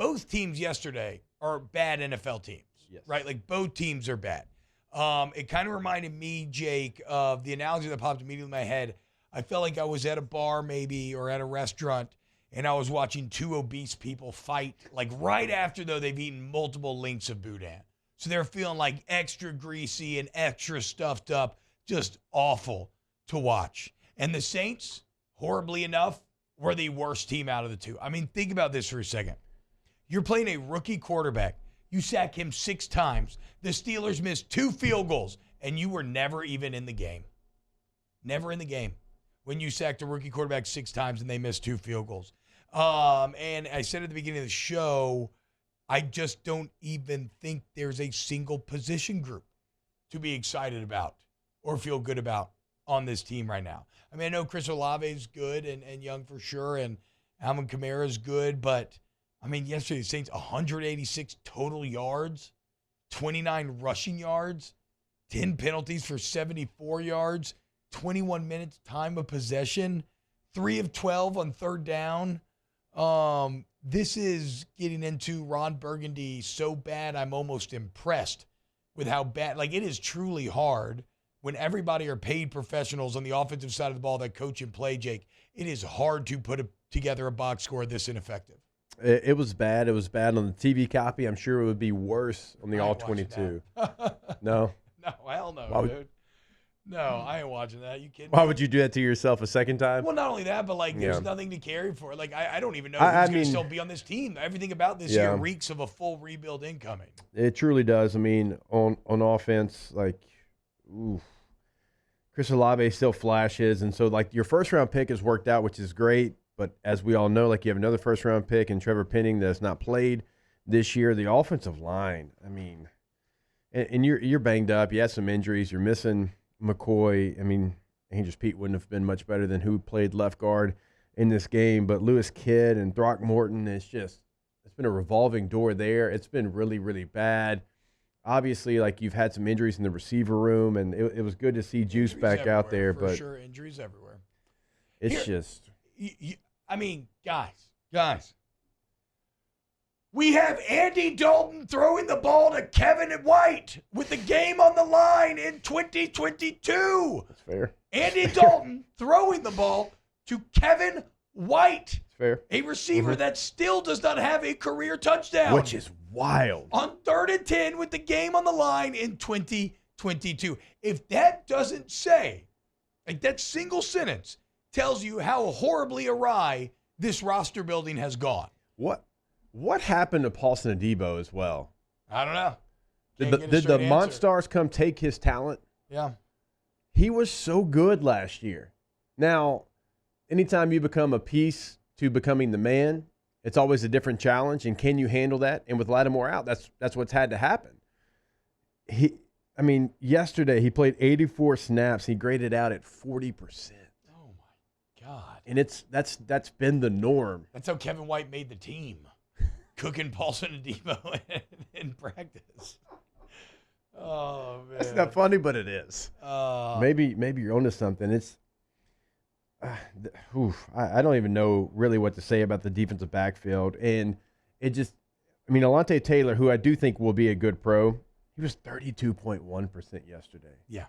both teams yesterday are bad NFL teams, right? Like both teams are bad. It kind of reminded me, Jake, of the analogy that popped immediately in my head. I felt like I was at a bar maybe or at a restaurant, and I was watching two obese people fight, like right after, though, they've eaten multiple links of boudin. So they're feeling like extra greasy and extra stuffed up, just awful to watch. And the Saints, horribly enough, were the worst team out of the two. I mean, think about this for a second. You're playing a rookie quarterback. You sack him 6 times. The Steelers missed 2 field goals, and you were never even in the game. Never in the game when you sacked a rookie quarterback 6 times and they missed 2 field goals. And I said at the beginning of the show, I just don't even think there's a single position group to be excited about or feel good about on this team right now. I mean, I know Chris Olave is good and young for sure, and Alvin Kamara is good, but I mean, yesterday the Saints 186 total yards, 29 rushing yards, 10 penalties for 74 yards, 21 minutes time of possession, 3 of 12 on third down. This is getting into Ron Burgundy so bad I'm almost impressed with how bad. Like, it is truly hard when everybody are paid professionals on the offensive side of the ball that coach and play, Jake. It is hard to put together a box score this ineffective. It was bad. It was bad on the TV copy. I'm sure it would be worse on the All-22. No? No, hell no, dude. No, I ain't watching that. You kidding Why me? would you do that to yourself a second time? Well, not only that, but like there's nothing to carry for it. Like I don't even know who's going to still be on this team. Everything about this year reeks of a full rebuild incoming. It truly does. I mean, on offense, like, oof. Chris Olave still flashes, and so like your first round pick has worked out, which is great. But as we all know, like you have another first round pick and Trevor Penning that's not played this year. The offensive line, I mean, and you're banged up. You had some injuries. You're missing McCoy. I mean, Andrews Pete wouldn't have been much better than who played left guard in this game. But Lewis Kidd and Throckmorton, it's been a revolving door there. It's been really, really bad. Obviously, like you've had some injuries in the receiver room, and it was good to see Juice back out there. For but sure, injuries everywhere. It's just. I mean, guys. We have Andy Dalton throwing the ball to Kevin White with the game on the line in 2022. That's fair. Andy Dalton throwing the ball to Kevin White. That's fair. A receiver that still does not have a career touchdown. Which is wild. On 3rd and 10 with the game on the line in 2022. If that doesn't say, like that single sentence tells you how horribly awry this roster building has gone. What happened to Paulson Adebo as well? I don't know. Did the Monstars come take his talent? Yeah. He was so good last year. Now, anytime you become a piece to becoming the man, it's always a different challenge. And can you handle that? And with Lattimore out, that's what's had to happen. Yesterday he played 84 snaps. He graded out at 40%. Oh my God. And that's been the norm. That's how Kevin White made the team. Cooking Paulson Adebo in practice. Oh man. It's not funny, but it is. Maybe you're onto something. It's I don't even know really what to say about the defensive backfield. And it just, Alontae Taylor, who I do think will be a good pro, he was 32.1% yesterday. Yeah.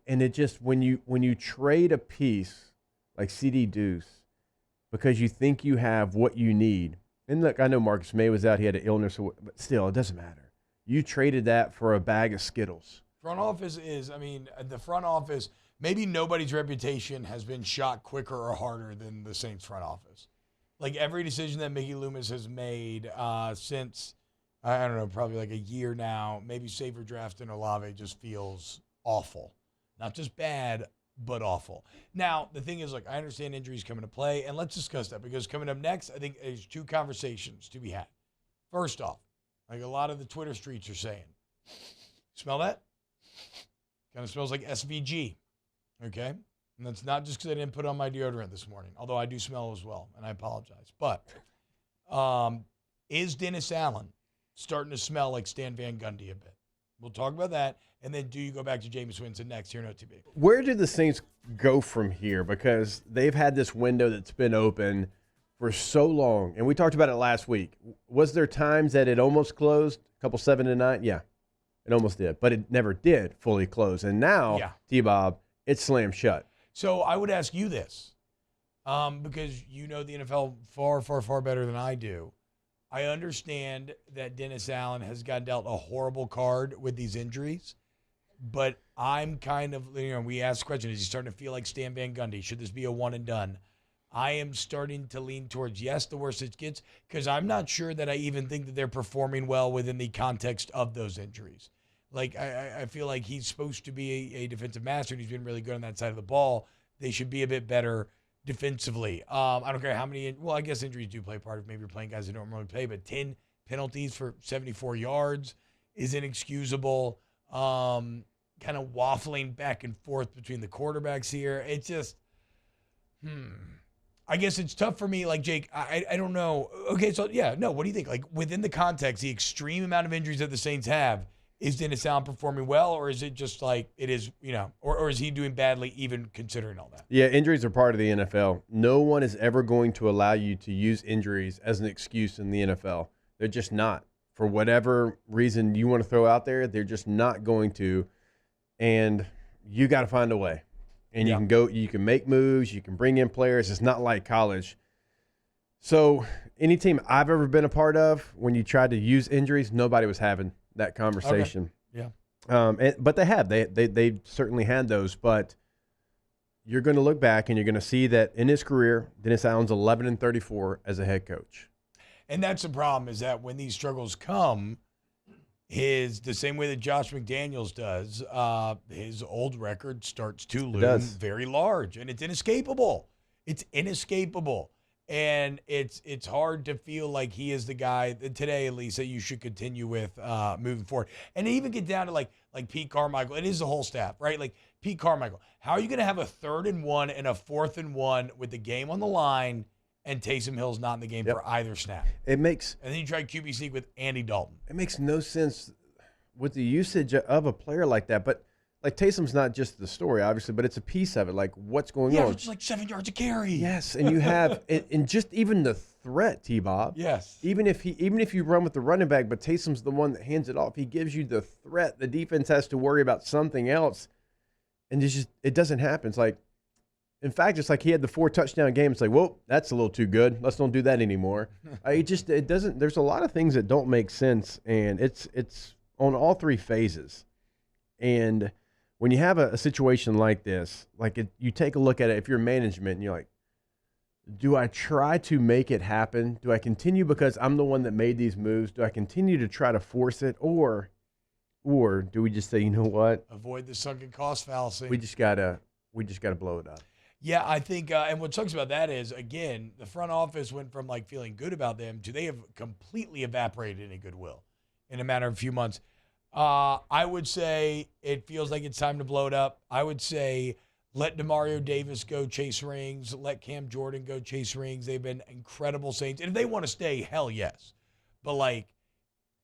And it just, when you trade a piece like CD Deuce because you think you have what you need, and look, I know Marcus May was out, he had an illness, but still, it doesn't matter. You traded that for a bag of Skittles. The front office, maybe nobody's reputation has been shot quicker or harder than the Saints front office. Like every decision that Mickey Loomis has made since, I don't know, probably like a year now, maybe Saver drafting Olave just feels awful. Not just bad, but awful. Now, the thing is, like, I understand injuries come into play, and let's discuss that because coming up next, I think there's 2 conversations to be had. First off, like a lot of the Twitter streets are saying, smell that? Kind of smells like SVG, okay? And that's not just because I didn't put on my deodorant this morning, although I do smell as well, and I apologize. But is Dennis Allen starting to smell like Stan Van Gundy a bit? We'll talk about that. And then do you go back to Jameis Winston next here in OTB? Where do the Saints go from here? Because they've had this window that's been open for so long, and we talked about it last week. Was there times that it almost closed, a couple 7-9? Yeah, it almost did, but it never did fully close. And now, T-Bob, it's slammed shut. So I would ask you this, because you know the NFL far, far, far better than I do. I understand that Dennis Allen has gotten dealt a horrible card with these injuries, but I'm kind of, we asked the question, is he starting to feel like Stan Van Gundy? Should this be a one and done? I am starting to lean towards yes, the worse it gets, because I'm not sure that I even think that they're performing well within the context of those injuries. Like, I feel like he's supposed to be a defensive master, and he's been really good on that side of the ball. They should be a bit better defensively. I don't care how many, I guess injuries do play a part of maybe you're playing guys that don't normally play, but 10 penalties for 74 yards is inexcusable. Kind of waffling back and forth between the quarterbacks here. It's just, I guess it's tough for me. Like, Jake, I don't know. Okay, so, what do you think? Like, within the context, the extreme amount of injuries that the Saints have, is Dennis Allen performing well, or is it just like it is, or is he doing badly even considering all that? Yeah, injuries are part of the NFL. No one is ever going to allow you to use injuries as an excuse in the NFL. They're just not. For whatever reason you want to throw out there, they're just not going to. And you got to find a way. And you can make moves, you can bring in players. It's not like college. So any team I've ever been a part of, when you tried to use injuries, nobody was having that conversation. Okay. Yeah. But they have. They certainly had those. But you're going to look back and you're going to see that in his career, Dennis Allen's 11-34 as a head coach. And that's the problem, is that when these struggles come, the same way that Josh McDaniels does, his old record starts to loom very large, and it's inescapable. It's inescapable. And it's hard to feel like he is the guy today, at least, that you should continue with moving forward. And even get down to like Pete Carmichael. It is the whole staff, right? Like Pete Carmichael. How are you going to have a 3rd and 1 and a 4th and 1 with the game on the line and Taysom Hill's not in the game for either snap? And then you try QB sneak with Andy Dalton. It makes no sense with the usage of a player like that. But like Taysom's not just the story, obviously, but it's a piece of it. Like what's going on? Yeah, it's like 7 yards a carry. Yes, and you have and just even the threat, T-Bob. Yes. Even if you run with the running back, but Taysom's the one that hands it off. He gives you the threat. The defense has to worry about something else, and it doesn't happen. It's like, in fact, it's like he had the 4 touchdown game. It's like, whoa, that's a little too good. Let's don't do that anymore. It doesn't. There's a lot of things that don't make sense, and it's on all 3 phases, and when you have a situation like this, you take a look at it, if you're management and you're like, do I try to make it happen? Do I continue because I'm the one that made these moves? Do I continue to try to force it? Or do we just say, you know what? Avoid the sunken cost fallacy. We just gotta blow it up. Yeah, I think, and what sucks about that is, again, the front office went from like feeling good about them to they have completely evaporated any goodwill in a matter of a few months. I would say it feels like it's time to blow it up. I would say let Demario Davis go chase rings. Let Cam Jordan go chase rings. They've been incredible Saints. And if they want to stay, hell yes. But, like,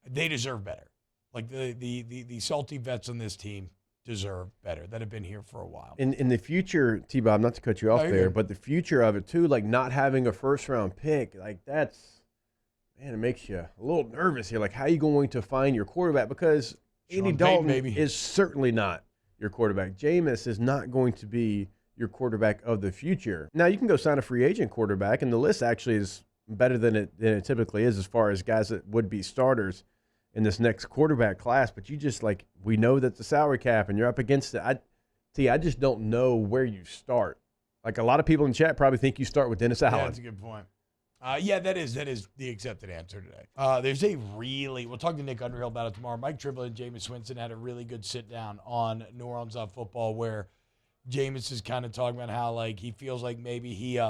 they deserve better. Like, the salty vets on this team deserve better that have been here for a while. In the future, T-Bob, not to cut you off there, but the future of it, too, like not having a first-round pick, like that's – man, it makes you a little nervous here. Like, how are you going to find your quarterback? Because Andy Dalton is certainly not your quarterback. Jameis is not going to be your quarterback of the future. Now, you can go sign a free agent quarterback, and the list actually is better than it typically is as far as guys that would be starters in this next quarterback class. But you just, like, we know that the salary cap, and you're up against it. I just don't know where you start. Like, a lot of people in chat probably think you start with Dennis Allen. Yeah, that's a good point. That is the accepted answer today. We'll talk to Nick Underhill about it tomorrow. Mike Tribble and Jameis Winston had a really good sit down on New Orleans on football where Jameis is kind of talking about how like he feels like maybe he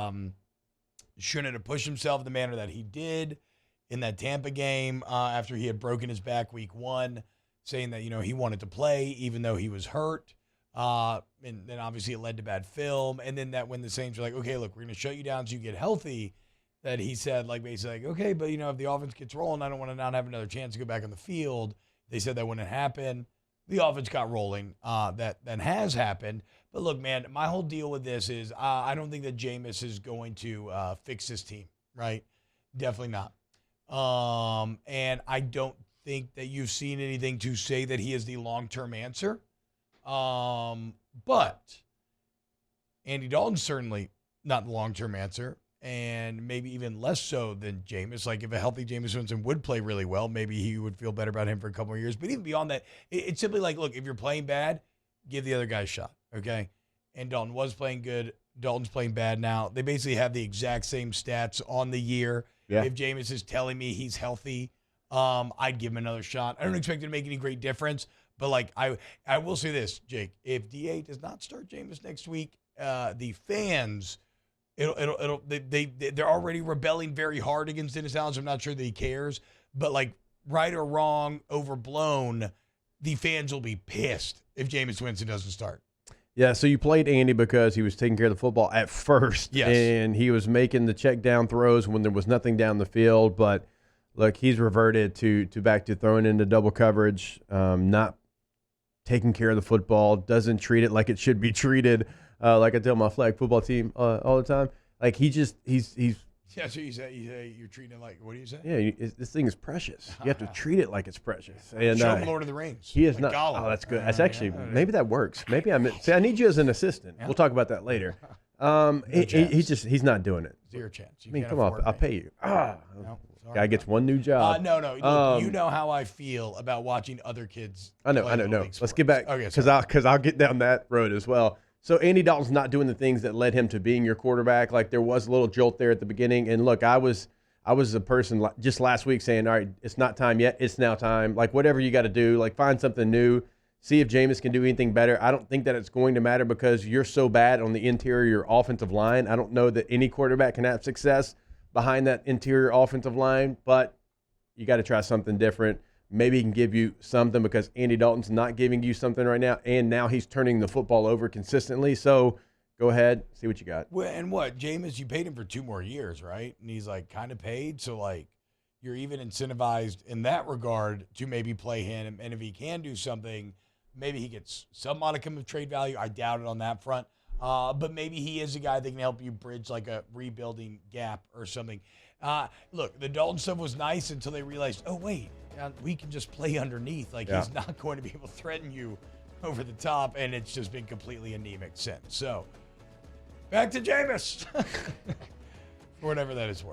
shouldn't have pushed himself in the manner that he did in that Tampa game after he had broken his back week 1, saying that, he wanted to play even though he was hurt. And then obviously it led to bad film. And then that when the Saints were like, okay, look, we're going to shut you down so you get healthy, that he said, like, basically, like, okay, but, if the offense gets rolling, I don't want to not have another chance to go back on the field. They said that wouldn't happen. The offense got rolling. That has happened. But, look, man, my whole deal with this is I don't think that Jameis is going to fix this team. right? Definitely not. And I don't think that you've seen anything to say that he is the long-term answer. But Andy Dalton's certainly not the long-term answer, and maybe even less so than Jameis. Like, if a healthy Jameis Winston would play really well, maybe he would feel better about him for a couple more years. But even beyond that, it's simply like, look, if you're playing bad, give the other guy a shot, okay? And Dalton was playing good. Dalton's playing bad now. They basically have the exact same stats on the year. Yeah. If Jameis is telling me he's healthy, I'd give him another shot. I don't expect it to make any great difference, but like I will say this, Jake, if DA does not start Jameis next week, the fans, they're already rebelling very hard against Dennis Allen, so I'm not sure that he cares. But like, right or wrong, overblown, the fans will be pissed if Jameis Winston doesn't start. Yeah, so you played Andy because he was taking care of the football at first, yes, and he was making the check down throws when there was nothing down the field. But look, he's reverted to back to throwing into double coverage, not taking care of the football, doesn't treat it like it should be treated. Like I tell my flag football team all the time, like he's Yeah, so you say you're treating it like, what do you say? Yeah, this thing is precious. You have to treat it like it's precious. And show him Lord of the Rings. He is like not. Gollum. Oh, that's good. That's actually maybe that works. Maybe I need you as an assistant. Yeah. We'll talk about that later. He's not doing it. Zero chance. I mean, come on, I'll pay you. No, guy gets one new job. No. Look, you know how I feel about watching other kids. I know. No. Let's get back because I'll get down that road as well. So Andy Dalton's not doing the things that led him to being your quarterback. Like, there was a little jolt there at the beginning. And look, I was a person just last week saying, all right, it's not time yet. It's now time. Like, whatever you got to do, like, find something new. See if Jameis can do anything better. I don't think that it's going to matter because you're so bad on the interior offensive line. I don't know that any quarterback can have success behind that interior offensive line, but you got to try something different. Maybe he can give you something because Andy Dalton's not giving you something right now, and now he's turning the football over consistently. So go ahead, see what you got. Well, and what, Jameis, you paid him for 2 more years, right? And he's like kind of paid, so like you're even incentivized in that regard to maybe play him. And if he can do something, maybe he gets some modicum of trade value. I doubt it on that front. But maybe he is a guy that can help you bridge like a rebuilding gap or something. Look, the Dalton stuff was nice until they realized, oh, wait, we can just play underneath. Like, he's not going to be able to threaten you over the top, and it's just been completely anemic since. So, back to Jameis. For whatever that is worth.